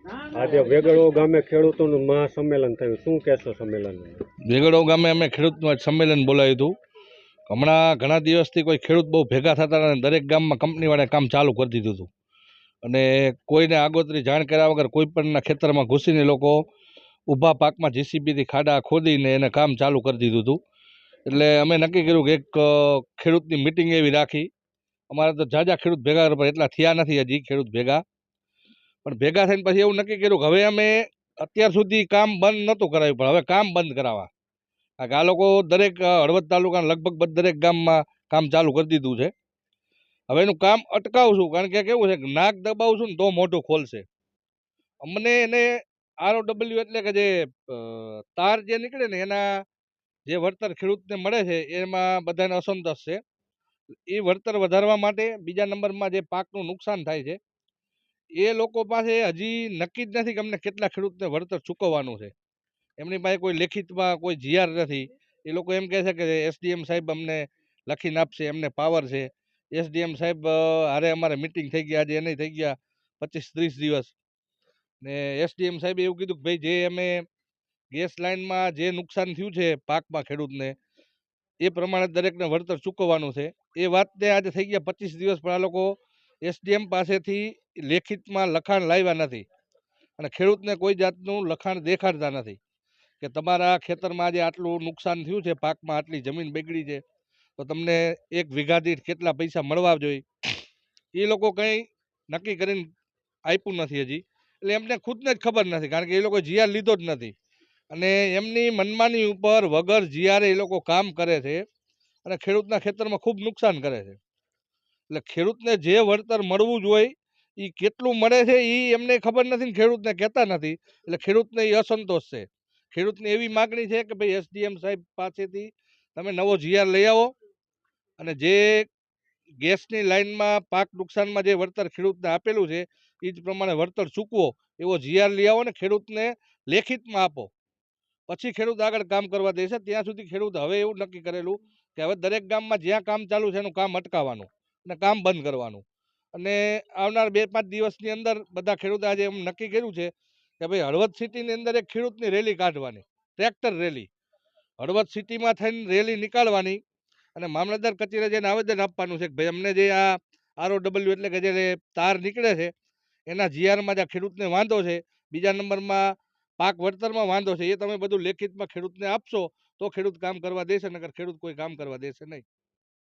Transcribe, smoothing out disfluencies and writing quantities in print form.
આજે વેગળો ગામે ખેડૂતોનું મહાસંમેલન થયું, શું કહેશો સંમેલન? વેગડો ગામે અમે ખેડૂતનું સંમેલન બોલાવ્યું હતું. હમણાં ઘણા દિવસથી કોઈ ખેડૂત બહુ ભેગા થતા અને દરેક ગામમાં કંપનીવાળાએ કામ ચાલુ કરી દીધું હતું અને કોઈને આગોતરી જાણ કર્યા વગર કોઈ પણના ખેતરમાં ઘૂસીને લોકો ઊભા પાકમાં જીસીબીથી ખાડા ખોદીને એને કામ ચાલુ કરી દીધું હતું. એટલે અમે નક્કી કર્યું કે એક ખેડૂતની મિટિંગ એવી રાખી. અમારે તો જાજા ખેડૂત ભેગા કરવા એટલા થયા નથી હજી ખેડૂત ભેગા, પણ ભેગા થઈને પછી એવું નક્કી કર્યું કે હવે અમે અત્યાર સુધી કામ બંધ નહોતું કરાવ્યું પણ હવે કામ બંધ કરાવવા. કારણ કે આ લોકો દરેક હળવદ તાલુકાના લગભગ દરેક ગામમાં કામ ચાલુ કરી દીધું છે. હવે એનું કામ અટકાવશું, કારણ કે કેવું છે કે નાક દબાવશું ને તો મોઢું ખોલશે. અમને એને ROW એટલે કે જે તાર જે નીકળે ને એના જે વળતર ખેડૂતને મળે છે એમાં બધાને અસંતોષ છે. એ વળતર વધારવા માટે બીજા નંબરમાં જે પાકનું નુકસાન થાય છે એ લોકો પાસે હજી નક્કી જ નથી કે અમને કેટલા ખેડૂતને વળતર ચૂકવવાનું છે. એમની પાસે કોઈ લેખિતમાં કોઈ GR નથી. એ લોકો એમ કહે છે કે SDM સાહેબ અમને લખીને આપશે, એમને પાવર છે. SDM સાહેબ હારે અમારે મિટિંગ થઈ ગયા, આજે એને થઈ ગયા 25-30 દિવસ ને SDM સાહેબે એવું કીધું કે ભાઈ જે અમે ગેસ લાઇનમાં જે નુકસાન થયું છે પાકમાં ખેડૂતને એ પ્રમાણે દરેકને વળતર ચૂકવવાનું છે. એ વાતને આજે થઈ ગયા 25 દિવસ પણ આ લોકો SDM પાસેથી લેખિતમાં લખાણ લાવ્યા નથી અને ખેડૂતને કોઈ જાતનું લખાણ દેખાડતા નથી કે તમારા ખેતરમાં આજે આટલું નુકસાન થયું છે, પાકમાં આટલી જમીન બગડી છે, તો તમને 1 વીઘા દીઠ કેટલા પૈસા મળવા જોઈએ. એ લોકો કંઈ નક્કી કરીને આપ્યું નથી હજી. એટલે એમને ખુદને જ ખબર નથી, કારણ કે એ લોકો GR લીધો જ નથી અને એમની મનમાની ઉપર વગર GR એ લોકો કામ કરે છે અને ખેડૂતના ખેતરમાં ખૂબ નુકસાન કરે છે. એટલે ખેડૂતને જે વળતર મળવું જોઈએ એ કેટલું મળે છે એ એમને ખબર નથી ને ખેડૂતને કહેતા નથી. એટલે ખેડૂતને એ અસંતોષ છે. ખેડૂતની એવી માગણી છે કે ભાઈ SDM સાહેબ પાસેથી તમે નવો GR લઈ આવો અને જે ગેસની લાઇનમાં પાક નુકસાનમાં જે વળતર ખેડૂતને આપેલું છે એ જ પ્રમાણે વળતર ચૂકવો એવો GR લઈ આવો ને ખેડૂતને લેખિતમાં આપો, પછી ખેડૂત આગળ કામ કરવા દેશે. ત્યાં સુધી ખેડૂત હવે એવું નક્કી કરેલું કે હવે દરેક ગામમાં જ્યાં કામ ચાલુ છે એનું કામ અટકાવવાનું અને કામ બંધ કરવાનું. અને આવનાર 2-5 દિવસની અંદર બધા ખેડૂતો આજે એમ નક્કી કર્યું છે કે ભાઈ હળવદ સિટીની અંદર એક ખેડૂતની રેલી કાઢવાની, ટ્રેક્ટર રેલી હળવદ સિટીમાં થઈને રેલી નીકાળવાની અને મામલતદાર કચેરીએ જઈને આવેદન આપવાનું છે કે ભાઈ અમને જે આ ROW એટલે કે જે તાર નીકળે છે એના GRમાં જે ખેડૂતને વાંધો છે, બીજા નંબરમાં પાક વળતરમાં વાંધો છે, એ તમે બધું લેખિતમાં ખેડૂતને આપશો તો ખેડૂત કામ કરવા દેશે, નકર ખેડૂત કોઈ કામ કરવા દેશે નહીં.